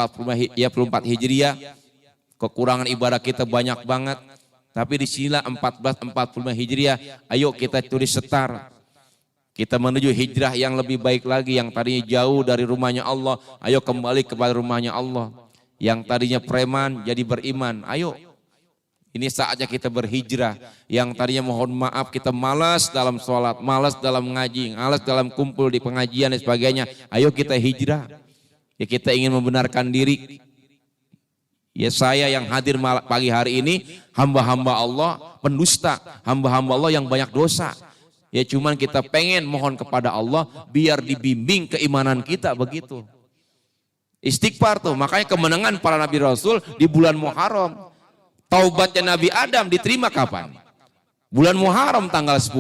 Hijriah, kekurangan ibadah kita banyak banget. Tapi di sinilah 1445 Hijriah, ayo kita tulis setar. Kita menuju hijrah yang lebih baik lagi, yang tadinya jauh dari rumahnya Allah, ayo kembali kepada rumahnya Allah. Yang tadinya preman jadi beriman, ayo Ini saatnya kita berhijrah. Yang tadinya mohon maaf kita malas dalam sholat, malas dalam ngaji, malas dalam kumpul di pengajian dan sebagainya. Ayo kita hijrah. Ya kita ingin membenarkan diri. Ya saya yang hadir pagi hari ini hamba-hamba Allah pendusta, hamba-hamba Allah yang banyak dosa. Ya cuman kita pengen mohon kepada Allah biar dibimbing keimanan kita begitu. Istighfar tuh, makanya kemenangan para nabi rasul di bulan Muharram. Taubatnya Nabi Adam diterima kapan? Bulan Muharram tanggal 10.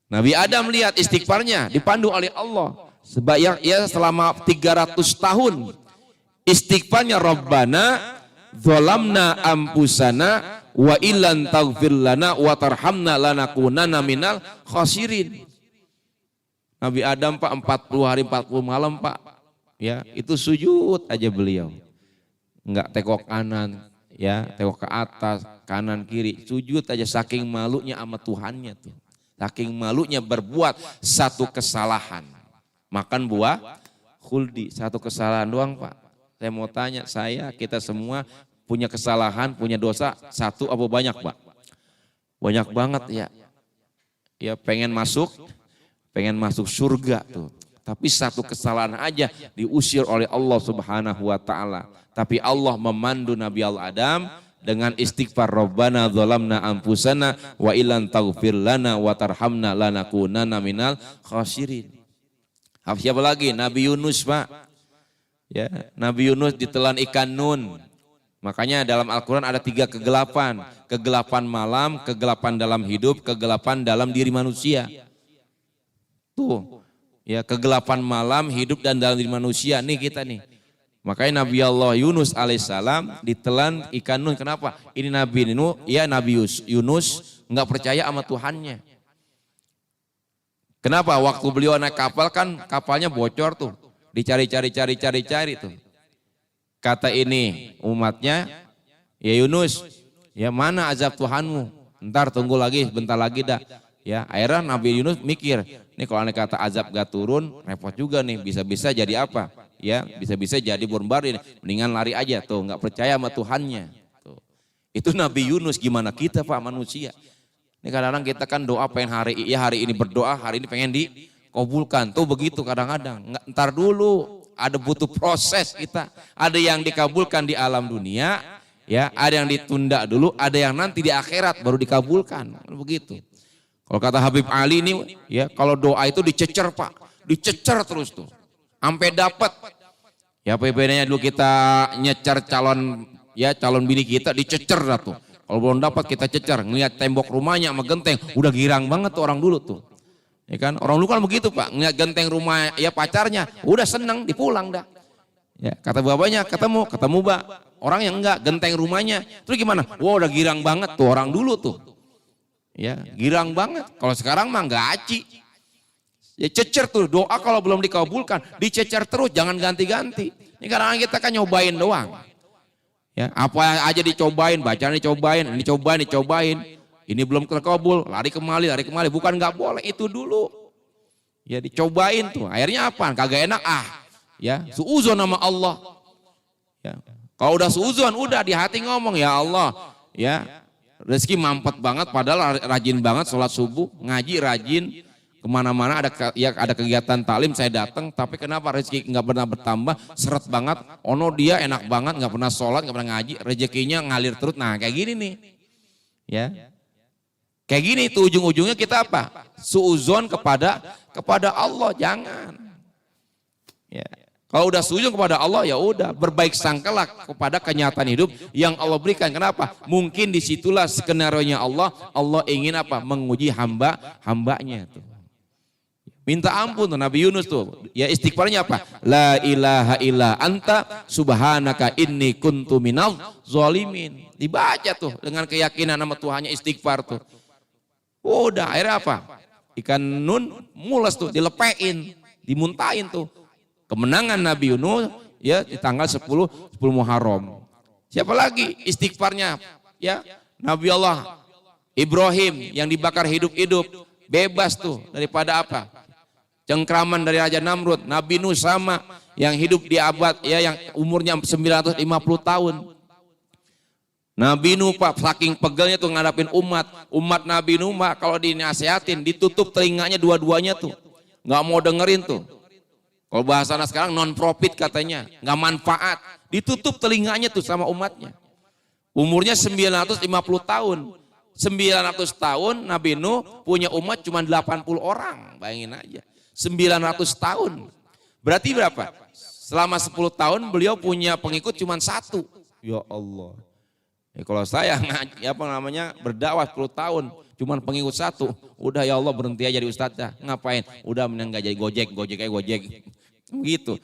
Nabi Adam lihat istighfarnya dipandu oleh Allah. Sebab ya selama 300 tahun istighfarnya Rabbana zalamna ampusana wa illan taghfir lana wa tarhamna lanakunanna minal khasirin. Nabi Adam Pak 40 hari 40 malam Pak. Ya, itu sujud aja beliau. Enggak tengok kanan, ya, tengok ke atas, kanan kiri, sujud aja saking malunya sama Tuhannya tuh. Saking malunya berbuat satu kesalahan. Makan buah khuldi, satu kesalahan doang Pak. Saya mau tanya, kita semua punya kesalahan, punya dosa, satu apa banyak Pak? Banyak banget ya. Ya pengen masuk surga tuh. Tapi satu kesalahan aja diusir oleh Allah Subhanahu wa taala. Tapi Allah memandu Nabi Adam dengan istighfar Rabbana zalamna anfusana wa illan taghfir lana wa tarhamna lanakunanna minal khasirin. Siapa lagi? Nabi Yunus Pak. Ya, Nabi Yunus ditelan ikan nun. Makanya dalam Al-Quran ada 3 kegelapan. Kegelapan malam, kegelapan dalam hidup, kegelapan dalam diri manusia. Tuh, ya kegelapan malam, hidup dan dalam diri manusia. Nih kita nih. Makanya Nabi Allah Yunus alaihissalam ditelan ikan nun. Kenapa? Ini Nabi Yunus nggak percaya sama Tuhannya. Kenapa? Waktu beliau naik kapal kan kapalnya bocor tuh. Dicari tuh. Kata ini umatnya, ya Yunus, ya mana azab Tuhanmu? Ntar tunggu lagi, bentar lagi dah. Ya, akhirnya Nabi Yunus mikir, nih kalau aneh kata azab gak turun, repot juga nih, bisa-bisa jadi apa? Ya, bisa-bisa jadi burung bari, mendingan lari aja tuh, nggak percaya sama Tuhannya. Tuh. Itu Nabi Yunus, gimana kita Pak manusia? Ini kadang-kadang kita kan doa pengen hari ini berdoa, hari ini pengen dikabulkan. Tuh begitu kadang-kadang, ntar dulu. Ada butuh proses kita, ada yang dikabulkan di alam dunia, ya, ada yang ditunda dulu, ada yang nanti di akhirat baru dikabulkan, begitu. Kalau kata Habib Ali ini, ya, kalau doa itu dicecer Pak, dicecer terus tuh, sampai dapat. Ya PBN-nya dulu kita nyecer calon bini kita dicecer dah tuh. Kalau belum dapat kita cecer, ngeliat tembok rumahnya sama genteng, udah girang banget tuh orang dulu tuh. Ya kan, orang dulu kan begitu Pak, ngeliat genteng rumah ya pacarnya, udah seneng dipulang dah. Ya, kata bapaknya ketemu Mbak, orang yang enggak genteng rumahnya, terus gimana? Wah udah girang banget tuh orang dulu tuh. Ya, girang banget. Kalau sekarang mah enggak aci. Ya cecer tuh, doa kalau belum dikabulkan, dicecer terus, jangan ganti-ganti. Ini karena kita kan nyobain doang. Ya, apa aja dicobain, bacaan dicobain, dicobain. Ini belum terkabul, lari kemari, bukan nggak boleh itu dulu. Ya dicobain tuh, akhirnya apa? Kagak enak ya suuzon nama Allah. Ya. Kalau udah suuzon, udah di hati ngomong ya Allah, ya rezeki mampet banget, padahal rajin banget sholat subuh, ngaji rajin, kemana-mana ada kegiatan taklim saya datang, tapi kenapa rezeki nggak pernah bertambah, seret banget. Ono dia enak banget, nggak pernah sholat, nggak pernah ngaji, rezekinya ngalir terus. Nah kayak gini nih, ya. Kayak gini tuh ujung-ujungnya kita apa? Suuzon kepada Allah, jangan. Ya. Kalau udah suuzon kepada Allah ya udah, berbaik sangkalah kepada kenyataan hidup yang Allah berikan. Kenapa? Mungkin disitulah skenario-nya Allah ingin apa? Menguji hambanya tuh. Minta ampun tuh Nabi Yunus tuh. Ya istighfarnya apa? La ilaha illa anta subhanaka inni kuntu minal zalimin. Dibaca tuh dengan keyakinan nama Tuhannya, istighfar tuh. Udah akhirnya apa? Ikan nun mules tuh, dilepein, dimuntahin tuh. Kemenangan Nabi Yunus ya di tanggal 10 Muharram. Siapa lagi istighfarnya? Ya, Nabi Allah Ibrahim yang dibakar hidup-hidup, bebas tuh daripada apa? Cengkraman dari Raja Namrud. Nabi Nuh sama, yang hidup di abad ya yang umurnya 950 tahun. Nabi Nuh Pak, saking pegelnya tuh ngadapin umat Nabi Nuh Pak, kalau dinasihatin ditutup telinganya dua-duanya tuh, nggak mau dengerin tuh. Kalau bahasanya sekarang non profit katanya, nggak manfaat, ditutup telinganya tuh sama umatnya. Umurnya 950 tahun, 900 tahun Nabi Nuh punya umat cuma 80 orang, bayangin aja, 900 tahun, berarti berapa? Selama 10 tahun beliau punya pengikut cuma 1, ya Allah. Ya, kalau saya berdakwah 10 tahun, cuman pengikut 1, udah ya Allah berhenti aja jadi ustadz dah. Ngapain? Udah mending gak jadi gojek. Gitu.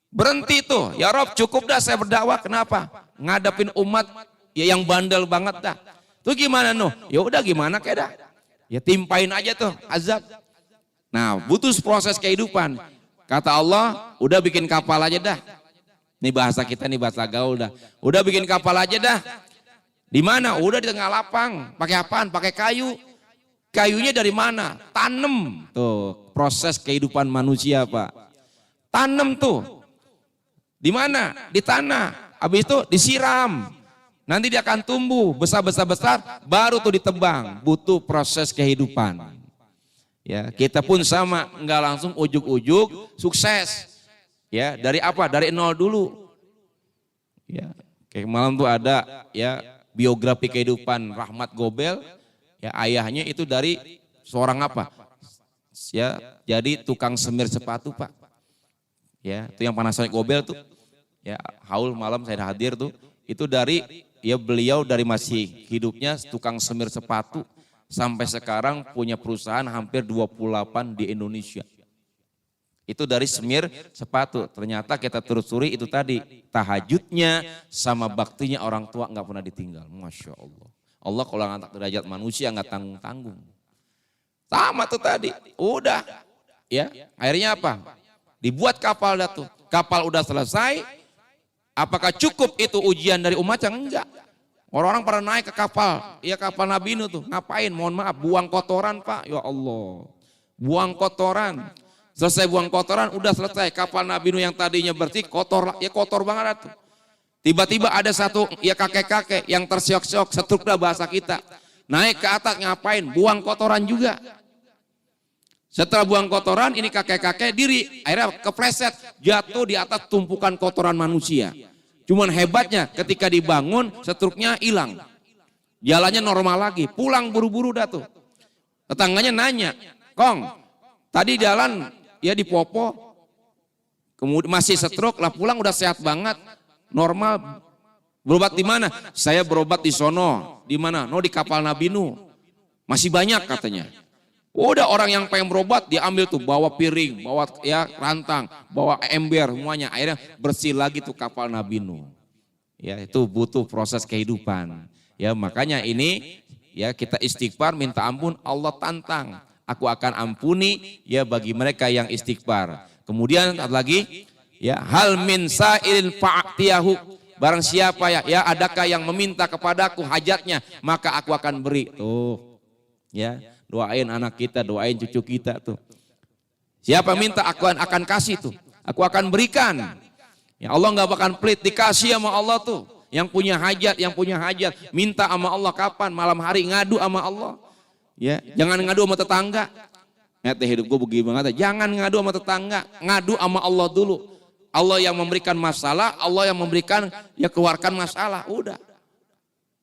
Berhenti tuh, ya Rob cukup dah saya berdakwah. Kenapa? Ngadepin umat ya yang bandel banget dah. Tuh gimana Nuh? Ya udah gimana kayak dah. Ya timpain aja tuh azab. Nah butuh proses kehidupan. Kata Allah, udah bikin kapal aja dah. Ini bahasa kita, nih bahasa gaul dah. Udah bikin kapal aja dah. Di mana? Udah di tengah lapang. Pakai apaan? Pakai kayu. Kayunya dari mana? Tanem. Tuh, proses kehidupan manusia, Pak. Tanem tuh. Di mana? Di tanah. Habis itu disiram. Nanti dia akan tumbuh besar, baru tuh ditebang. Butuh proses kehidupan. Ya, kita pun sama, enggak langsung ujuk-ujuk sukses. Ya, dari apa? Dari nol dulu. Ya, kayak malam tuh ada ya biografi kehidupan Rahmat Gobel, ya ayahnya itu dari seorang apa? Ya, jadi tukang semir sepatu Pak. Ya, itu yang Panasonic Gobel tuh. Ya, haul malam saya hadir tuh. Itu dari ya beliau dari masih hidupnya tukang semir sepatu sampai sekarang punya perusahaan hampir 28 di Indonesia. Itu dari semir sepatu. Ternyata kita telusuri itu tadi. Tahajudnya sama baktinya orang tua nggak pernah ditinggal. Masya Allah. Allah kalau ngangkat derajat manusia nggak tanggung-tanggung. Sama tuh tadi. Udah. Ya. Akhirnya apa? Dibuat kapal dah tuh. Kapal udah selesai. Apakah cukup itu ujian dari umatnya? Enggak. Orang-orang pada naik ke kapal. Ya kapal Nabi Nuh tuh. Ngapain? Mohon maaf. Buang kotoran Pak. Ya Allah. Buang kotoran. Selesai buang kotoran, udah selesai. Kapal Nabi Nuh yang tadinya bersih, kotor, ya kotor banget tuh. Tiba-tiba ada satu ya kakek-kakek yang tersiok-siok, setruk dah bahasa kita. Naik ke atas ngapain? Buang kotoran juga. Setelah buang kotoran, ini kakek-kakek diri. Akhirnya kepleset, jatuh di atas tumpukan kotoran manusia. Cuman hebatnya ketika dibangun, setruknya hilang. Jalannya normal lagi, pulang buru-buru dah tuh. Tetangganya nanya, Kong, tadi jalan ya di Popo, kemudian masih stroke lah, pulang udah sehat banget, normal. Berobat di mana? Saya berobat di sono. Di mana? No, di kapal Nabi Nuh. Masih banyak katanya. Udah orang yang pengen berobat diambil tuh, bawa piring, bawa ya rantang, bawa ember semuanya. Akhirnya bersih lagi tuh kapal Nabi Nuh. Ya itu butuh proses kehidupan. Ya makanya ini ya kita istighfar minta ampun, Allah tantang. Aku akan ampuni ya bagi mereka yang istighfar. Kemudian lagi ya hal min sa'ilin fa'tiyahu. Barang siapa ya adakah yang meminta kepadaku hajatnya, maka aku akan beri. Tuh. Ya, doain anak kita, doain cucu kita tuh. Siapa minta aku akan kasih tuh. Aku akan berikan. Ya Allah enggak bakal pelit, dikasih sama Allah tuh. Yang punya hajat, minta sama Allah kapan? Malam hari ngadu sama Allah. Ya, jangan ngadu sama tetangga. Ngerti hidup gue begini banget. Jangan ngadu sama tetangga, ngadu sama Allah dulu. Allah yang memberikan masalah, Allah yang memberikan ya keluarkan masalah. Udah.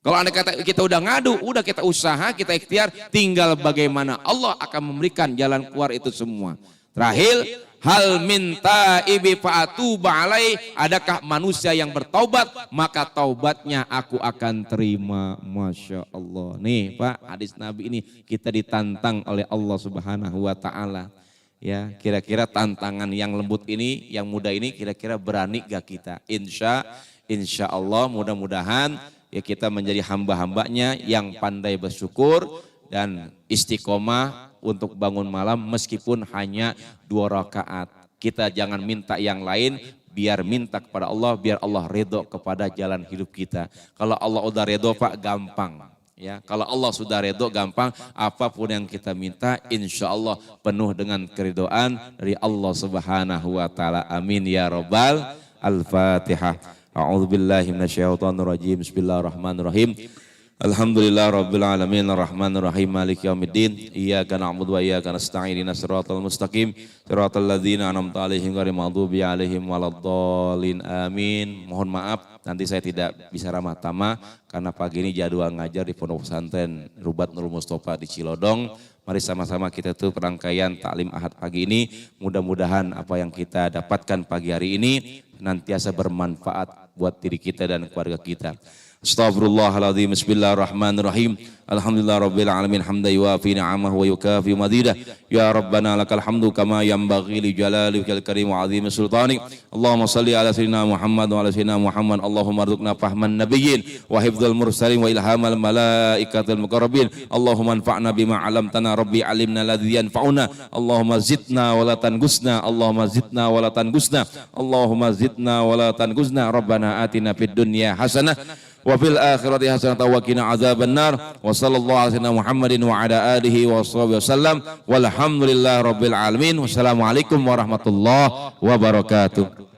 Kalau anda kata kita udah ngadu, udah kita usaha, kita ikhtiar, tinggal bagaimana Allah akan memberikan jalan keluar itu semua. Terakhir, hal minta ibi fa'atuba alai, adakah manusia yang bertaubat, maka taubatnya aku akan terima. Masya Allah. Nih Pak, hadis Nabi ini kita ditantang oleh Allah Subhanahu wa ta'ala. Ya, kira-kira tantangan yang lembut ini, yang mudah ini, kira-kira berani gak kita? Insya Allah mudah-mudahan ya kita menjadi hamba-hambanya yang pandai bersyukur dan istiqomah untuk bangun malam meskipun hanya 2 rakaat. Kita jangan minta yang lain, biar minta kepada Allah, biar Allah ridho kepada jalan hidup kita. Kalau Allah udah ridho Pak, gampang. Ya, kalau Allah sudah ridho gampang, apapun yang kita minta insya Allah penuh dengan keridhaan dari Allah Subhanahu wa ta'ala. Amin ya Rabbal Al-Fatihah. A'udzubillahi minasyaitonirrajim. Bismillahirrahmanirrahim. Alhamdulillah rabbil alamin arrahmanir rahim maliki yaumiddin iyyaka na'budu wa iyyaka nasta'in ihdinas siratal mustaqim siratal ladzina an'amta 'alaihim ghairil maghdubi 'alaihim waladdallin amin. Mohon maaf nanti saya tidak bisa ramah tamah karena pagi ini jadwal ngajar di Pondok Pesantren Rubat Nurul Mustofa di Cilodong. Mari sama-sama kita tuh perangkaian taklim Ahad pagi ini. Mudah-mudahan apa yang kita dapatkan pagi hari ini senantiasa bermanfaat buat diri kita dan keluarga kita. Astaghfirullahaladzim. Bismillahirrahmanirrahim. Alhamdulillah rabbil alamin hamdan yuwafi ni'amahu wa yukafi mazidah. Ya Rabbana lakal hamdu kama yanbaghi li jalalikal karim wa azimi sultanik. Allahumma salli ala sayyidina Muhammad wa ala sayyidina Muhammad. Allahumma arzuqna fahman nabiyyin wa hifdzal mursalin wa ilhamal malaikatil muqarrabin. Allahumma anfa'na bima 'allamtana rabbi 'allimna alladzi yanfa'una. Allahumma zidna wa la tanqusna. Allahumma zidna wa la tanqusna. Allahumma zidna wa la tanqusna. Rabbana atina fid dunya hasanah wa fil akhirati hasanatan wa qina adzabannar. Wa sallallahu ala sayyidina Muhammadin wa ala alihi wa sahbihi wasallam. Walhamdulillahi rabbil alamin. Wassalamualaikum warahmatullahi wabarakatuh.